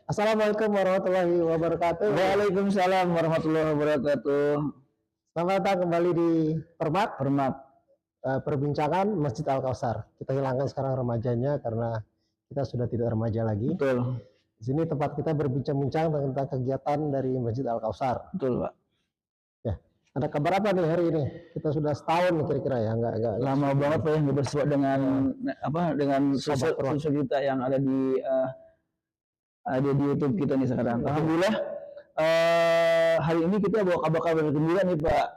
Assalamualaikum warahmatullahi wabarakatuh. Waalaikumsalam warahmatullahi wabarakatuh. Selamat datang kembali di Permat Permat. Perbincangan Masjid Al-Kausar. Kita hilangkan sekarang remajanya karena kita sudah tidak remaja lagi. Betul. Di sini tempat kita berbincang-bincang tentang kegiatan dari Masjid Al-Kausar. Betul, Pak. Ya, ada kabar apa nih hari ini? Kita sudah setahun kira-kira ya, enggak lama banget Pak yang bersua dengan dengan sosok kita yang ada di YouTube kita nih sekarang. Alhamdulillah hari ini kita bawa kabar-kabar gembira nih Pak.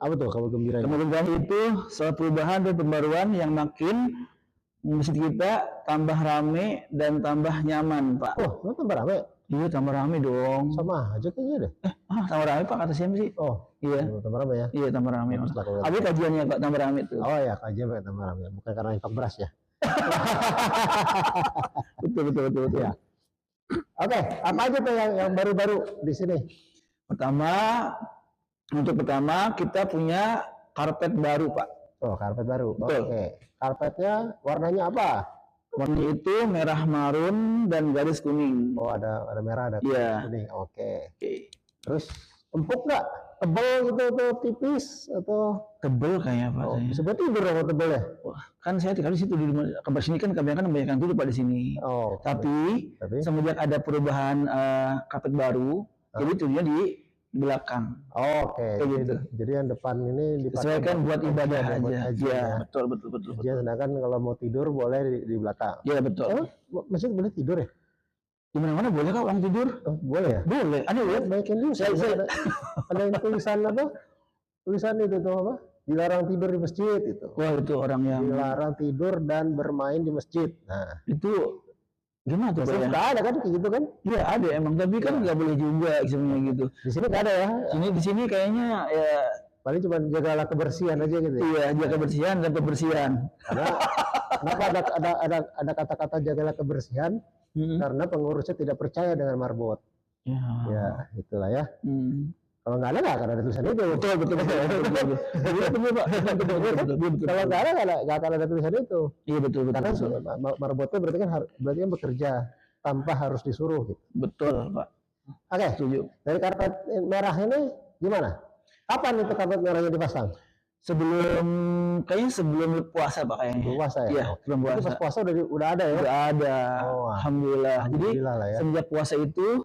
Apa tuh kabar gembira? Kabar gembira itu soal perubahan dan pembaruan yang makin masjid kita tambah rame dan tambah nyaman Pak. Oh, tambah rame? Iya, tambah rame dong. Sama aja kayaknya deh. Tambah rame Pak, kata siapa sih? Oh, iya. Tambah rame ya? Iya, tambah rame. Ada kajiannya Pak, tambah rame tuh. Oh ya, kajian Pak, tambah rame. Bukan karena infak beras ya? betul. Ya. Oke, apa aja tuh yang baru-baru di sini? Untuk pertama kita punya karpet baru Pak. Oh, karpet baru. Betul. Oke. Karpetnya warnanya apa? Warnanya itu merah marun dan garis kuning. Oh, ada merah, ada kuning. Oke. Terus empuk nggak? Tebel gitu atau tipis atau tebel kayaknya Pak? Seperti tidur apa tebel ya? Wah, kan saya tinggal di situ di kabar sini kan kebanyakan membayangkan tidur Pak di sini. Oh. Tapi semenjak ada perubahan karpet baru, jadi tidurnya di belakang. Oke. Gitu. Jadi yang depan ini disesuaikan buat ibadah aja. Iya, betul. Sedangkan kalau mau tidur boleh di belakang. Iya, betul. Masjid boleh tidur ya? Di mana-mana boleh kok orang tidur. Oh, boleh ya? Boleh. Ada ya? Banyak yang dulu. Ada yang tulisan apa? Tulisan itu tuh apa? Dilarang tidur di masjid itu. Wah, itu orang yang dilarang tidur dan bermain di masjid. Nah, itu gimana tuh? Sudah ada kan kayak gitu kan? Iya, ada emang, tapi kan nggak boleh juga sebenarnya gitu. Di sini nggak ada ya? Di sini kayaknya ya paling cuma jagalah kebersihan aja gitu. Iya, jaga kebersihan dan kebersihan. Karena kenapa ada kata-kata jagalah kebersihan? Karena pengurusnya tidak percaya dengan marbot. Ya, itulah ya. Kalau nggak akan ada tulisan itu. Betul. Kalau nggak akan ada tulisan itu. Iya, betul. Karena marbotnya berarti kan bekerja tanpa harus disuruh gitu. Betul, Pak. Oke, setuju. Dari karpet merah ini gimana? Kapan itu karpet merahnya dipasang? Kayaknya sebelum puasa Pak kayaknya. Puasa ya? Iya, sebelum puasa. Pas puasa udah ada ya? Udah ada. Oh, alhamdulillah. Jadi ya. Semenjak puasa itu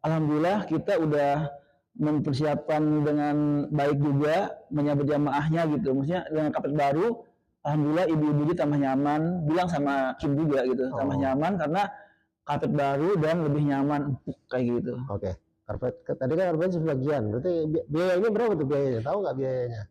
alhamdulillah kita udah mempersiapkan dengan baik juga menyambut jamaahnya gitu. Maksudnya dengan karpet baru, alhamdulillah ibu-ibu tambah nyaman. Bilang sama Kim juga gitu, tambah nyaman karena karpet baru dan lebih nyaman kayak gitu. Oke. Karpet tadi kan karpetnya sebagian, berarti biayanya berapa tuh biayanya? Tahu nggak biayanya?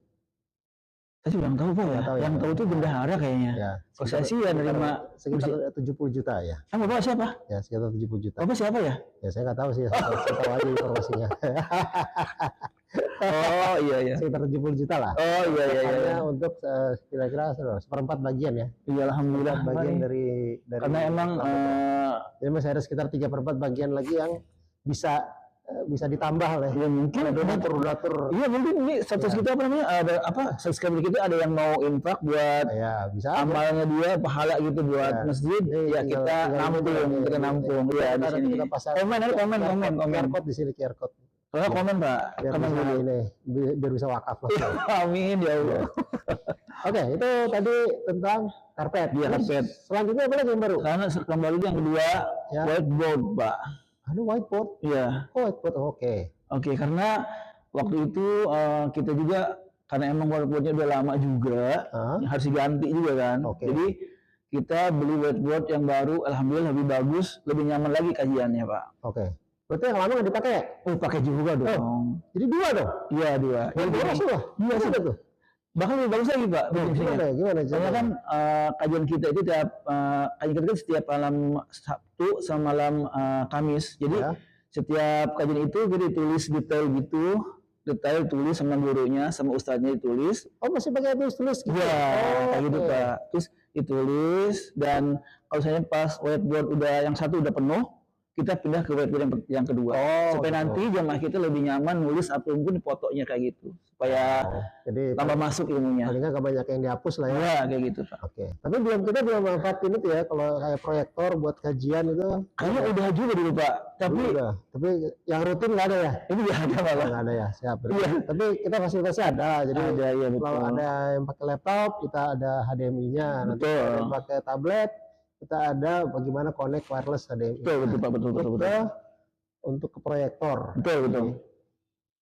Saya kurang tahu Pak ya. Yang tahu itu bendahara kayaknya. Ya. Kalau saya sih ya nerima sekitar 70 juta ya. Bapak siapa? Ya sekitar 70 juta. Bapak siapa ya? Ya saya nggak tahu sih. Saya tahu aja informasinya. Oh iya. Sekitar 70 juta lah. Oh iya. Untuk kira-kira seperempat bagian ya. Iya alhamdulillah. Bagian dari karena emang jadi masih ada sekitar 3/4 bagian lagi yang bisa ditambah lah ya, mungkin donatur. Iya mungkin ini status kita ada subscriber kita ada yang mau infak buat bisa amalnya dia pahala gitu buat masjid ya kita nampung ya di sini. Komen QR code di sini QR code. Komen Pak. Komen dulu ini biar bisa wakaf lah. Amin ya Allah. Oke, itu tadi tentang karpet. Iya karpet. Selanjutnya apa lagi yang baru? Karena yang baru yang kedua whiteboard Pak. Whiteboard? Iya. Whiteboard, oke. Karena waktu itu kita juga karena emang whiteboardnya udah lama juga, harus diganti juga kan. Jadi kita beli whiteboard yang baru, alhamdulillah lebih bagus, lebih nyaman lagi kajiannya Pak. Berarti yang lama nggak dipakai? Pakai juga dong. Jadi 2 dong? Iya 2. Iya sih tuh. Bahkan lebih bagus lagi Pak. Gimana? Soalnya kan kajian kita itu setiap malam Sabtu sama malam Kamis. Jadi setiap kajian itu kita ditulis detail tulis sama gurunya sama ustadznya ditulis. Oh masih pakai tulis gitu? Iya, kayak gitu Pak. Terus ditulis dan kalau saya pas whiteboard yang satu udah penuh, kita pindah ke whiteboard yang kedua. Supaya nanti jamaah kita lebih nyaman nulis ataupun fotonya kayak gitu. Supaya jadi tambah masuk ilmunya. Paling nggak banyak yang dihapus lah ya. Ya kayak gitu Pak. Oke. Tapi kita belum manfaatin itu ya, kalau kayak proyektor buat kajian itu. Kayaknya udah juga dulu Pak. Tapi yang rutin nggak ada ya? Ini nggak ada Pak. Nggak ada ya, siap. Iya. Tapi kita fasilitasnya ada. Jadi ada, ya, kalau ada yang pakai laptop, kita ada HDMI-nya. Nanti kalau yang pakai tablet, kita ada bagaimana connect wireless HDMI. Betul Pak, betul. Untuk ke proyektor. Betul.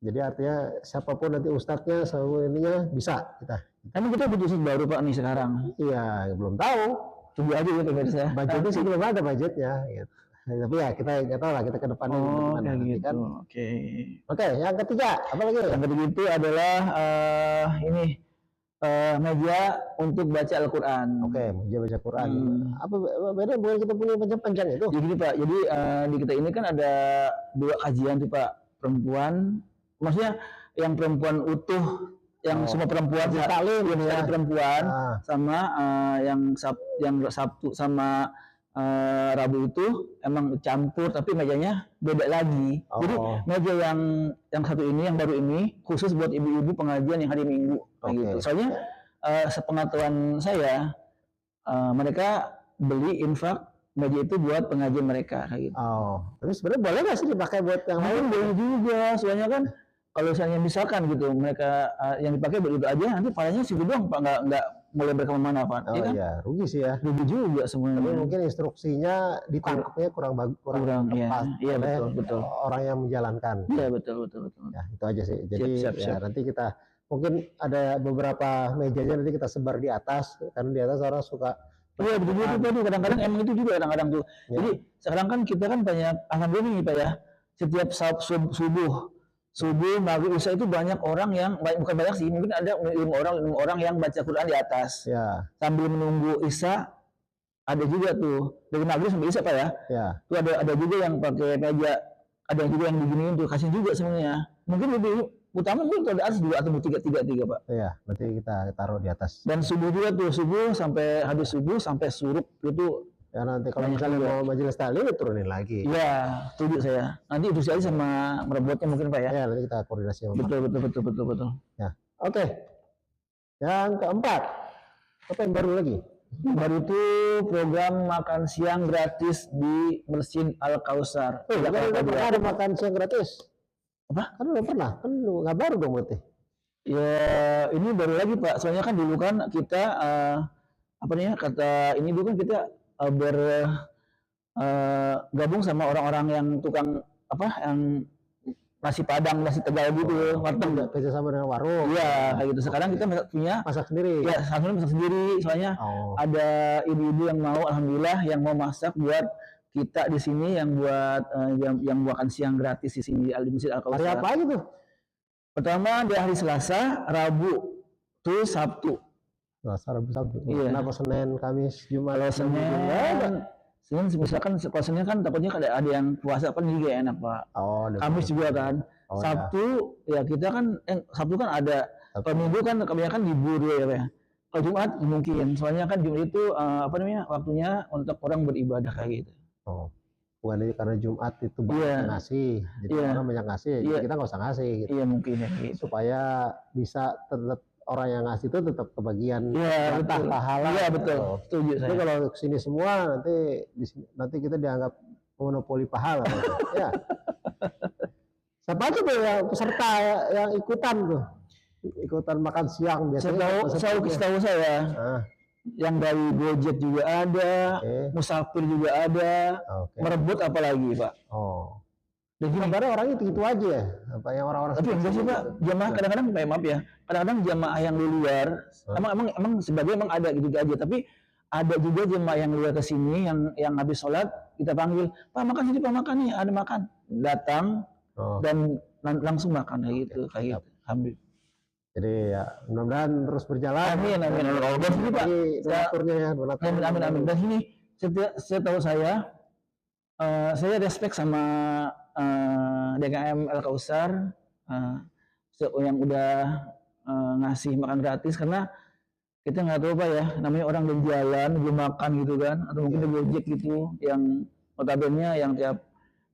Jadi artinya siapapun nanti ustadznya sama ininya bisa kita. Emang kita butuh baru Pak nih sekarang? Iya, belum tahu. Tunggu aja ya pemirsa. Budgetnya sih belum ada budgetnya. Gitu. Tapi ya kita nggak tahu lah kita ke depan gimana gitu. Kan. Oke, yang ketiga apa lagi? Yang ketiga itu adalah meja untuk baca Al-Quran. Oke, meja baca Quran. Apa beda bukan kita punya panjang-panjang itu? Jadi Pak, jadi di kita ini kan ada 2 kajian tuh Pak, perempuan. Maksudnya yang perempuan utuh, yang semua perempuan taklim ya, perempuan sama yang Sabtu sama Rabu itu emang campur tapi mejanya beda lagi. Jadi meja yang satu ini yang baru ini khusus buat ibu-ibu pengajian yang hari Minggu gitu. Soalnya sepengetahuan saya mereka beli infak meja itu buat pengajian mereka kayak gitu. Tapi sebenarnya boleh nggak sih dipakai buat yang lain? Boleh juga, soalnya kan kalau misalkan gitu mereka yang dipakai buat itu aja, nanti palanya segitu doang Pak, nggak boleh berkemana-mana Pak. Iya, rugi sih ya. Rugi juga semuanya. Tapi mungkin instruksinya ditangkapnya kurang tepat. Iya betul. Orang yang menjalankan. Iya betul. Ya itu aja sih. Jadi siap. nanti kita mungkin ada beberapa mejanya nanti kita sebar di atas, karena di atas orang suka. Iya betul. Kadang-kadang emang itu juga kadang-kadang tuh. Ya. Jadi sekarang kan kita kan banyak, alhamdulillah nih Pak ya, setiap subuh maghrib isya itu banyak orang yang bukan banyak sih, mungkin ada 5 orang yang baca Quran di atas. Ya. Sambil menunggu isya ada juga tuh dari maghrib sampai isya Pak ya. Ya. Tuh ada juga yang pakai meja, ada juga yang beginiin tuh, kasih juga semuanya. Mungkin lebih utama mungkin kalau di atas 2 atau 3 Pak. Iya, nanti kita taruh di atas. Dan subuh juga tuh, subuh sampai habis subuh sampai suruk itu. Ya nanti kalau misalnya mau majelis taklim turunin lagi. Iya, setuju saya. Nanti itu aja sama merebutnya mungkin Pak ya. Ya, nanti kita koordinasi sama Betul. Ya. Oke. Yang keempat. Apa yang baru lagi? Baru itu program makan siang gratis di Masjid Al-Kausar. Udah pernah ada makan siang gratis? Apa? Kan udah pernah. Kan nggak baru dong berarti. Ya, ini baru lagi Pak. Soalnya kan dulu kan kita ini dulu kan kita gabung sama orang-orang yang tukang yang nasi Padang, nasi Tegal gitu, warteg. Kerja sama dengan warung. Iya, kayak gitu. Sekarang kita punya masak sendiri. Ya, masak sendiri. Soalnya ada ibu-ibu yang mau, alhamdulillah, yang mau masak buat kita di sini, yang buat yang makan siang gratis di sini di Masjid Al-Kausar. Hari apa gitu? Pertama di hari Selasa, Rabu, terus Sabtu. Selasa, Rabu, Sabtu. Iya. Kenapa Senin, Kamis, Jumat? Kalau Senin misalkan kalau Senin kan takutnya ada yang puasa kan juga enak Pak. Kamis juga kan. Sabtu ya kita kan Sabtu kan ada. Kalau Minggu kan kebanyakan libur ya Pak ya. Kalau Jumat mungkin, soalnya kan Jumat itu waktunya untuk orang beribadah kayak gitu. Bukan karena Jumat itu banyak ngasih, jadi orang banyak ngasih, jadi kita nggak usah ngasih. Gitu. Iya mungkin ya. Gitu. Supaya bisa tetap orang yang ngasih itu tetap kebagian pahala. Iya betul. Setuju saya. Tapi kalau kesini semua nanti kita dianggap monopoli pahala. Ya. Siapa aja tuh yang peserta yang ikutan makan siang biasanya? Setahu saya. Yang dari Gojek juga ada, Musafir juga ada, merebut apalagi Pak. Dan sebenarnya orang itu aja ya, apa yang orang-orang. Tapi enggak sih Pak, jamaah kadang-kadang maaf ya, kadang-kadang jamaah yang di luar, emang sebagian emang ada gitu aja, tapi ada juga jamaah yang luar ke sini yang habis sholat kita panggil, Pak makan sini, Pak makan nih, ada makan, datang dan langsung makan kayak gitu. Alhamdulillah. Jadi ya mudah-mudahan terus berjalan. Amin. Dan sini Pak, amin. Dan sini setahu saya respect sama DKM Al-Kausar yang udah ngasih makan gratis, karena kita nggak tahu Pak ya, namanya orang di jalan belum makan gitu kan, atau mungkin di Gojek gitu yang notabene yang tiap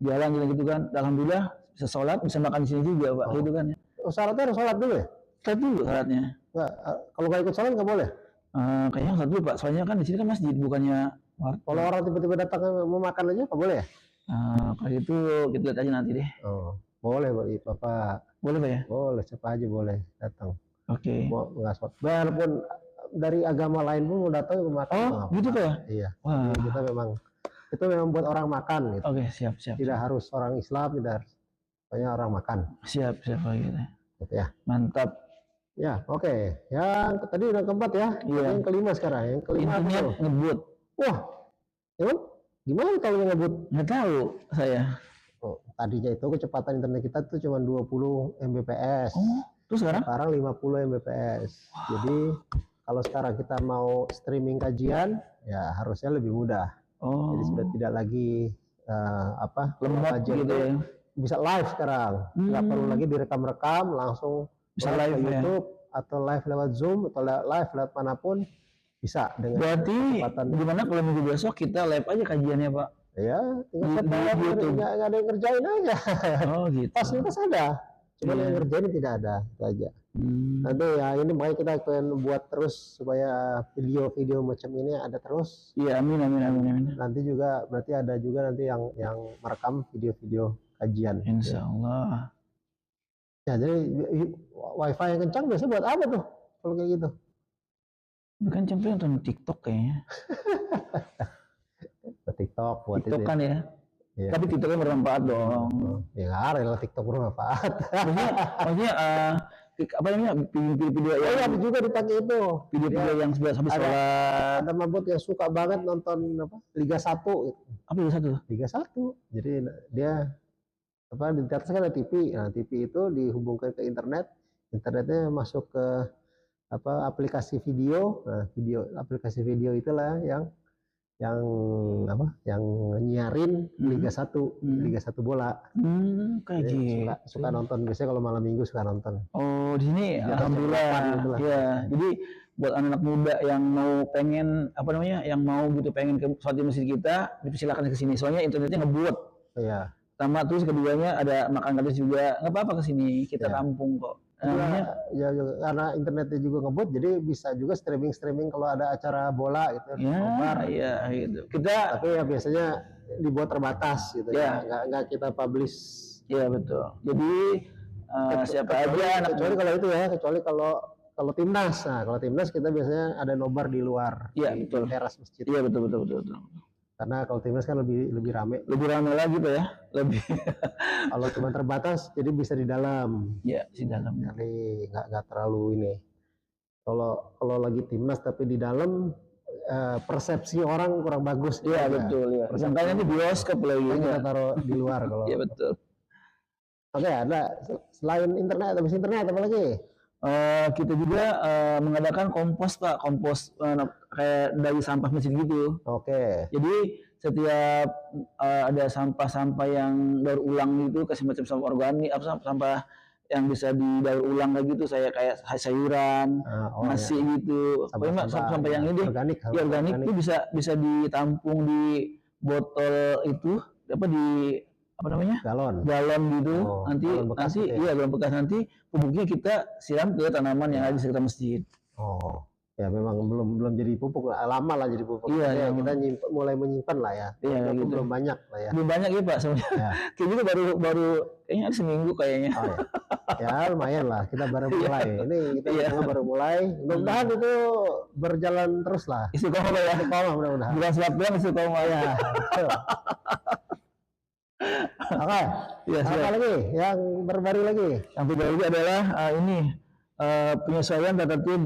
jalan gitu kan. Alhamdulillah bisa sholat, bisa makan di sini juga Pak, Oh. gitu kan ya. Oh, syaratnya harus sholat dulu ya? Sholat dulu syaratnya. Nggak, kalau nggak ikut sholat nggak boleh? Kayaknya sholat dulu Pak, soalnya kan di sini kan masjid bukannya warteg. Kalau orang tiba-tiba datang mau makan aja nggak boleh ya? Kalau itu kita lihat aja nanti deh. Oh, boleh Bapak. Boleh Pak ya? Boleh, siapa aja boleh datang. Oke. Mau nggak sholat. Walaupun dari agama lain pun mau datang mau makan. Oh, gitu Pak ya? Iya. Wah. Jadi kita itu memang buat orang makan gitu. Oke, siap. Tidak harus orang Islam, tidak harus. Pokoknya orang makan. Siap Pak gitu. Gitu ya. Mantap. Ya, oke. Yang tadi udah keempat ya. Iya. Yang kelima sekarang. Yang kelima apa Intinya tuh? ngebut. Wah, emang gimana kalau ngebut? Nggak tahu saya. Oh, tadinya itu kecepatan internet kita tuh cuma 20 Mbps. Oh, terus sekarang? Sekarang 50 Mbps. Jadi kalau sekarang kita mau streaming kajian, ya harusnya lebih mudah. Oh. Jadi sudah tidak lagi lemot kajian gitu itu ya. bisa live sekarang. Nggak perlu lagi direkam-rekam, langsung Bisa live live ke ya. YouTube atau live lewat Zoom atau live lewat manapun bisa dengan Berarti kecepatan. gimana kalau minggu besok kita live aja kajiannya Pak? Ya, tinggal Di setup, YouTube. nggak ada yang ngerjain aja. Oh gitu. Fasilitas ada, cuma Iya. yang ngerjain tidak ada, itu aja. Hmm. Nanti ya ini makanya kita akan buat terus supaya video-video macam ini ada terus. Iya, amin. Nanti juga berarti ada juga nanti yang merekam video-video kajian. Insya Allah. Ya, jadi wifi yang kencang biasa buat apa tuh kalau kayak gitu? Bukan cemplung nonton TikTok kayaknya. Buat TikTok, buat TikTok itu. kan ya. Iya. Tapi TikToknya bermanfaat dong. Ya nggak ada lah TikTok bermanfaat. Maksudnya apa namanya video-video Oh yang ya, ada juga ditanya itu. video-video yang sebelah habis Ada. sholat. Ada mabut yang suka banget nonton Liga 1 gitu. Apa itu satu? Liga 1. Jadi dia di atas kan ada TV. Nah, TV itu dihubungkan ke internet. Internetnya masuk ke aplikasi video. Nah, aplikasi video itulah yang nyiarin Liga 1, Liga 1 bola. Kayak Jadi gitu. suka nonton, biasanya kalau malam minggu suka nonton. Oh, di sini Ya, alhamdulillah. gitu lah. Ya, jadi buat anak-anak muda yang mau pengen yang mau gitu pengen ke sholat di masjid kita, dipersilakan ke sini. Soalnya internetnya ngebut. Iya. Pertama, terus keduanya ada makan gratis juga. Nggak apa-apa ke sini, kita Ya. tampung kok. Ya, karena internetnya juga ngebut, jadi bisa juga streaming kalau ada acara bola gitu. nobar. Ya, gitu. Kita, Tapi ya biasanya dibuat terbatas gitu Ya. ya. Nggak kita publish. ya betul. Jadi siapa aja anak Kecuali kalau itu ya, kecuali kalau timnas. Nah, kalau timnas kita biasanya ada nobar di luar, Iya, di betul. teras masjid. Iya betul. Karena kalau timnas kan lebih rame. Lebih ramai lagi Pak ya, lebih. Kalau cuma terbatas, jadi bisa di dalam. Ya, di dalam. Jadi nggak terlalu ini. Kalau lagi timnas tapi di dalam, persepsi orang kurang bagus. Iya betul ya. Sangkanya di bioskop lagi. Kita taruh di luar kalau. Iya betul. Oke, ada selain internet, habis internet apa lagi? Kita juga mengadakan kompos Pak, kompos kayak dari sampah masjid gitu. Oke. Jadi setiap ada sampah-sampah yang daur ulang gitu, kasih macam sampah organik, sampah yang bisa didaur ulang kayak gitu, saya kayak sayuran, nasi gitu. Pokoknya sampah yang ini organik, ya organik itu bisa ditampung di botol itu galon gitu. Nanti galon bekas nanti pupuknya kita siram ke tanaman yang ada di sekitar masjid. Oh, ya memang belum jadi pupuk, lama lah jadi pupuk. Iya, kita mulai menyimpan lah ya. Iya, gitu. Belum banyak lah ya. Belum banyak ya Pak sebenarnya. Ya. Kayak gitu baru kayaknya ada seminggu kayaknya. Oh, ya. Ya lumayan lah, kita baru mulai. Ini kita baru mulai. Mudah-mudahan itu berjalan terus lah. Istiqomah Pak ya. Istiqomah mudah-mudahan. Bulan Selatan istiqomah ya. Oke. Ya, apa lagi yang terbaru lagi? Yang terbaru adalah penyesuaian tata tertib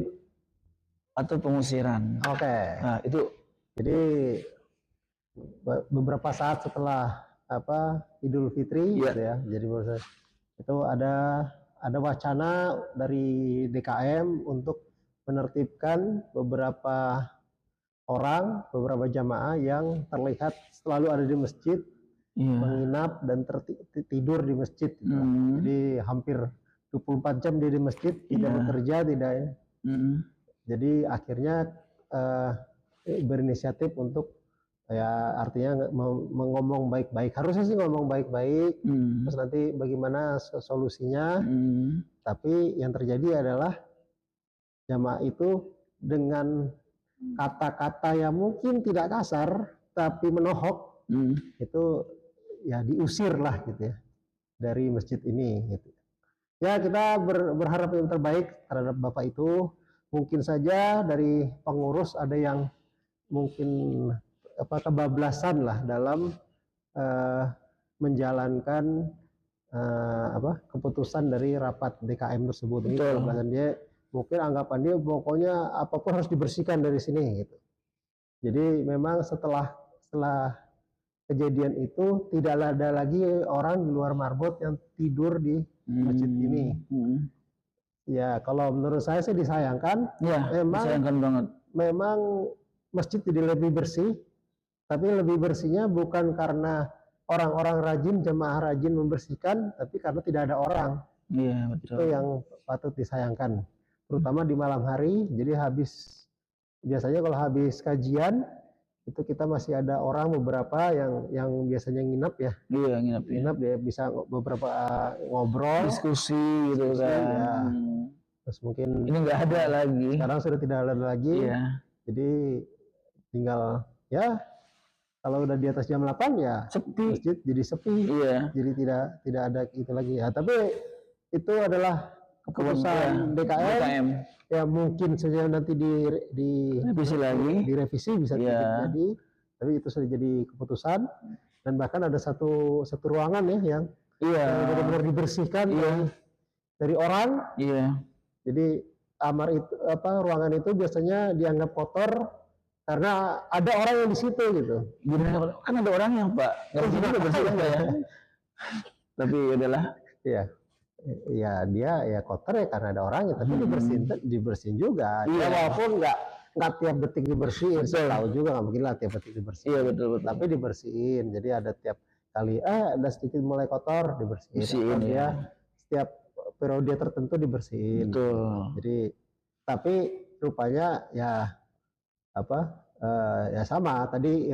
atau pengusiran. Oke. Nah, itu jadi beberapa saat setelah Idul Fitri gitu ya. Jadi itu ada wacana dari DKM untuk menertibkan beberapa jamaah yang terlihat selalu ada di masjid, menginap dan tidur di masjid gitu. Jadi hampir 24 jam dia di masjid, tidak bekerja, tidak ya. Jadi akhirnya berinisiatif untuk Ya artinya ngomong baik-baik. Harusnya sih ngomong baik-baik. Terus nanti bagaimana solusinya. Tapi yang terjadi adalah jamaah itu dengan kata-kata yang mungkin tidak kasar tapi menohok, itu ya diusir lah gitu ya dari masjid ini gitu. Ya kita berharap yang terbaik terhadap Bapak itu. Mungkin saja dari pengurus ada yang mungkin kebablasan lah dalam menjalankan keputusan dari rapat DKM tersebut. Ini kebablasan dia, mungkin anggapan dia pokoknya apapun harus dibersihkan dari sini gitu. Jadi memang setelah kejadian itu tidak ada lagi orang di luar marbot yang tidur di masjid ini. Ya kalau menurut saya sih disayangkan. Ya, disayangkan banget. Memang masjid jadi lebih bersih, tapi lebih bersihnya bukan karena orang-orang rajin, jemaah rajin membersihkan, tapi karena tidak ada orang. Iya, betul. Itu yang patut disayangkan, terutama di malam hari. Jadi biasanya kalau habis kajian itu kita masih ada orang beberapa yang biasanya nginap ya. Iya, nginap dia bisa beberapa ngobrol, diskusi gitu kan. Ya. Terus mungkin ini nggak ada lagi. Sekarang sudah tidak ada lagi. Iya. Jadi tinggal ya kalau udah di atas jam 8 ya sepi. Masjid jadi sepi. Iya. Jadi tidak ada itu lagi. Ya, tapi itu adalah keputusan DKM. Ya mungkin saja nanti direvisi bisa jadi. Tapi itu sudah jadi keputusan, dan bahkan ada satu ruangan ya yang benar-benar dibersihkan dari orang. Iya. Jadi kamar itu ruangan itu biasanya dianggap kotor karena ada orang yang di situ gitu. Gimana? Kan ada orang yang Pak nggak juga bersih ya. Tapi adalah ya dia ya kotor ya karena ada orangnya, tapi dibersihin juga. Ya walaupun nggak tiap detik dibersihin, saya tahu juga nggak mungkin lah tiap detik dibersihin. Iya betul. Tapi dibersihin. Jadi ada tiap kali ada sedikit mulai kotor dibersihin. Dia setiap periode tertentu dibersihin. Betul. Jadi tapi rupanya ya ya sama tadi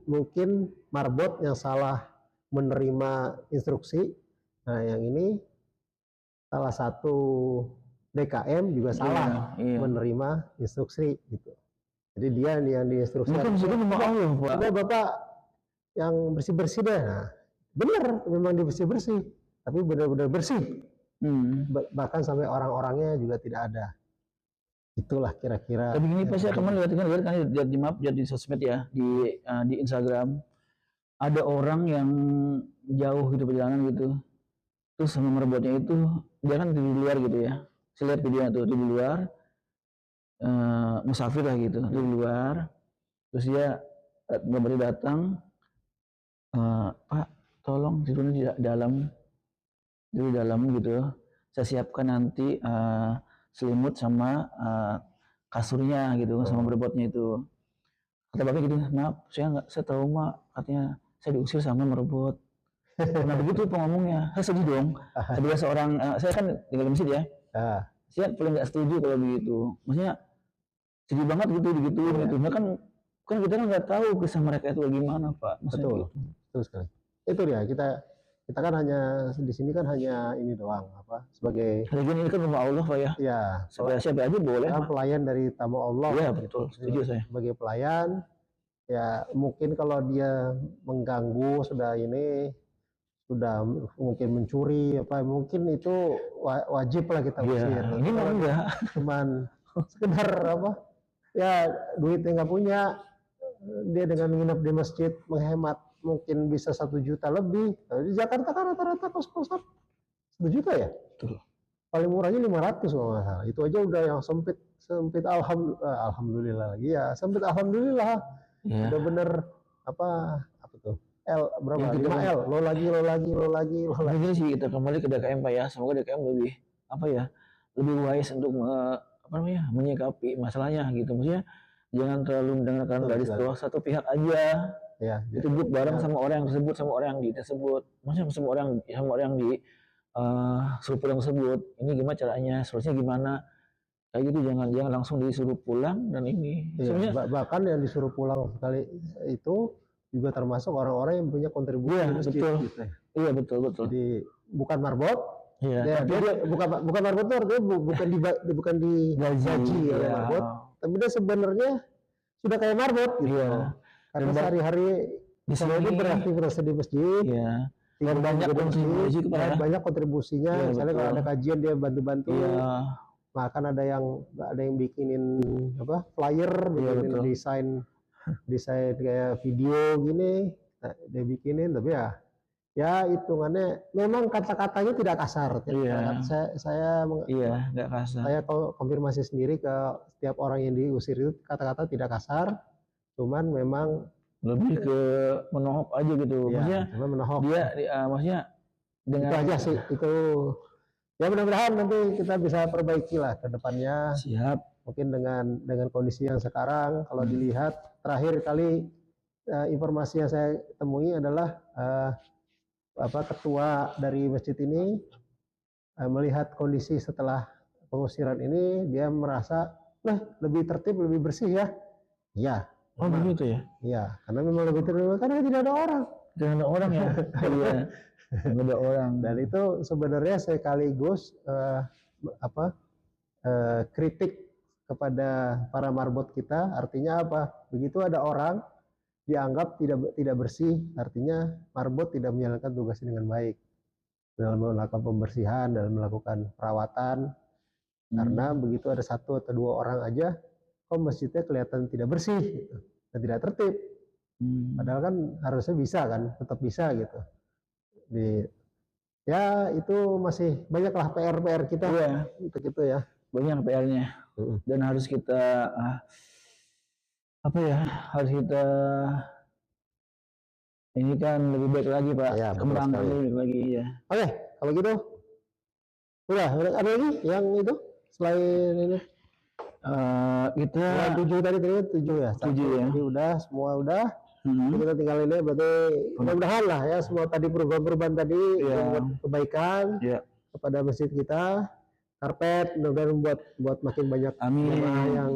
mungkin marbot yang salah menerima instruksi. Nah yang ini salah satu DKM juga salah menerima instruksi gitu. Jadi dia yang diinstruksikan. Mungkin Bapak yang bersih-bersih deh. Nah, benar memang bersih-bersih, tapi benar-benar bersih. Bahkan sampai orang-orangnya juga tidak ada. Itulah kira-kira. Tapi ini pasti kemarin lihat di sosmed ya, di Instagram ada orang yang jauh gitu perjalanan gitu, terus sama marbotnya itu dia kan di luar gitu ya. Saya lihat videonya tuh di luar, musafir lah gitu di luar, terus dia benar datang, Pak tolong tidurnya di dalam gitu, saya siapkan nanti selimut sama kasurnya gitu sama berbotnya itu. Kata bapak gitu, maaf saya tahu mak, katanya saya diusir sama merebot. Nah begitu pengomongnya, saya sedih dong. Sebagai seorang saya kan tinggal di masjid ya, saya paling nggak setuju kalau begitu. Maksudnya sedih banget gitu digituin gitu. Nah, kan kita kan nggak tahu kisah mereka itu gimana Pak. Betul, betul sekali. Itu dia kita kan hanya di sini kan hanya ini doang sebagai ini kan rumah Allah Pak ya. Iya. Siapa aja boleh. Kan pelayan dari tamu Allah. Iya betul. Setuju saya. Sebagai pelayan ya mungkin kalau dia mengganggu sudah mungkin mencuri mungkin itu wajib lah kita usir. Ini mah enggak. Cuman sekedar ya duitnya nggak punya, dia dengan menginap di masjid menghemat mungkin bisa 1 juta lebih. Di Jakarta kan rata-rata kos-kosan 1 juta ya. Betul. Paling murahnya 500 kalau nggak salah. Itu aja udah yang sempit alhamdulillah lagi ya. Sempit alhamdulillah. Udah bener apa tuh? Berapa? 5L. Lo lagi. Ini sih kita kembali ke DKM Pak ya. Semoga DKM lebih lebih wise untuk menyikapi masalahnya gitu. Maksudnya jangan terlalu mendengarkan dari satu pihak aja. Ya, disebut bareng sama orang yang tersebut, sama orang yang tersebut. Maksudnya sama orang yang di struktur yang tersebut. Ini gimana caranya? Solusinya gimana? kayak gitu, jangan langsung disuruh pulang dan ini. Iya, Sebenarnya bahkan yang disuruh pulang sekali itu juga termasuk orang-orang yang punya kontribusi iya di masjid, betul, gitu ya. iya betul. Jadi bukan marbot, Iya, dia, tapi dia bukan marbot itu artinya bukan digaji oleh marbot, tapi dia sebenarnya sudah kayak marbot gitu. Iya. Karena Dan sehari-hari di dia sini beraktivitas di masjid, iya. Dan tinggal banyak di masjid, kontribusi dan kepada banyak kontribusinya. Iya, Misalnya kalau betul. ada kajian dia bantu-bantu. Iya, Bahkan ada yang bikinin apa flyer, bikinin betul. desain kayak video gini, dia bikinin. Tapi ya hitungannya memang kata-katanya tidak kasar. Iya. Iya, nggak kasar. Saya konfirmasi sendiri ke setiap orang yang diusir itu kata-kata tidak kasar, cuman memang Lebih ke menohok aja gitu. Maksudnya ya, cuma menohok. maksudnya dengan Itu aja sih itu. Ya mudah-mudahan nanti kita bisa perbaiki lah ke depannya. siap. Mungkin dengan kondisi yang sekarang, kalau dilihat terakhir kali informasi yang saya temui adalah ketua dari masjid ini melihat kondisi setelah pengusiran ini, dia merasa lebih tertib, lebih bersih ya. Iya. Oh begitu ya? Iya, karena memang lebih tertib karena tidak ada orang. Tidak ada orang ya? Iya. Tidak ada orang. Dan itu sebenarnya sekaligus kritik kepada para marbot kita. Artinya apa? Begitu ada orang dianggap tidak bersih, artinya marbot tidak menjalankan tugasnya dengan baik dalam melakukan pembersihan, dalam melakukan perawatan. Karena begitu ada satu atau dua orang aja, kok masjidnya kelihatan tidak bersih gitu, dan tidak tertib. Padahal kan harusnya bisa kan, tetap bisa gitu. Ya itu masih banyaklah PR kita. Iya. Gitu ya. Banyak PR-nya. Dan harus kita harus kita ini kan lebih baik lagi Pak, ya, kembangkan lebih baik lagi ya. Oke, kalau gitu udah ada lagi yang itu selain ini Kita 7 tadi 7 ya, 7 ya. Jadi udah semua udah. Kita tinggal ini berarti mudah-mudahan lah ya semua tadi perubahan-perubahan tadi membuat kebaikan kepada masjid kita. Karpet mudah-mudahan buat makin banyak jemaah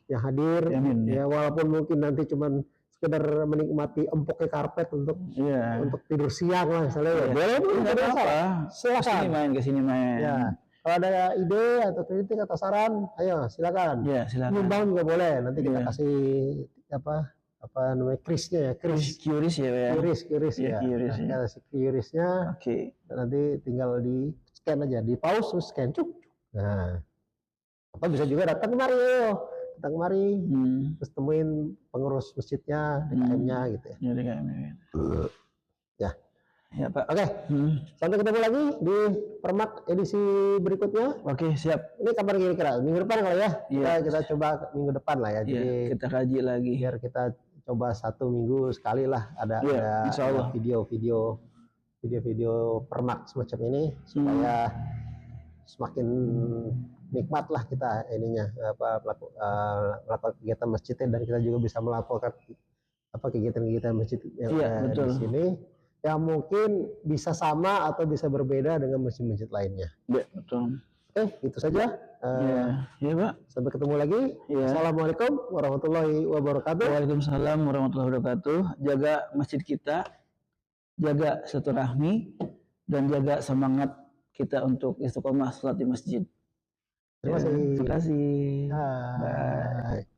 yang hadir. Ya walaupun mungkin nanti cuman sekedar menikmati empuknya karpet untuk tidur siang lah misalnya. Boleh tuh, nggak ada masalah. Silakan. Kesini main. Ya. Kalau ada ide atau kritik atau saran, ayo silakan. Ya, silakan. Nyumbang juga boleh. Nanti kita kasih apa namanya krisnya ya, QRIS ya. QRIS ya. Kita kasih QRIS-nya. Oke. Nanti tinggal di scan aja, di pause terus scan cuk. Nah, apa bisa juga datang kemari, terus temuin pengurus masjidnya, DKM-nya gitu ya. Ya, DKM-nya. Ya. Ya Pak. Oke. Sampai ketemu lagi di Permak edisi berikutnya. Oke, siap. Ini kapan kira-kira? Minggu depan kalau ya? Kita coba minggu depan lah ya. Jadi kita kaji lagi. Biar kita coba 1 minggu sekali lah ada video-video Permak semacam ini supaya semakin nikmat lah kita ininya melakukan kegiatan masjidnya, dan kita juga bisa melaporkan kegiatan-kegiatan masjid yang ada di sini yang mungkin bisa sama atau bisa berbeda dengan masjid-masjid lainnya. Ya, betul. Oke, itu saja. Ya Pak. Sampai ketemu lagi. Assalamualaikum warahmatullahi wabarakatuh. Waalaikumsalam warahmatullahi wabarakatuh. Jaga masjid kita, jaga silaturahmi, dan jaga semangat kita untuk istiqomah sholat di masjid. Terima kasih. Terima kasih. Bye.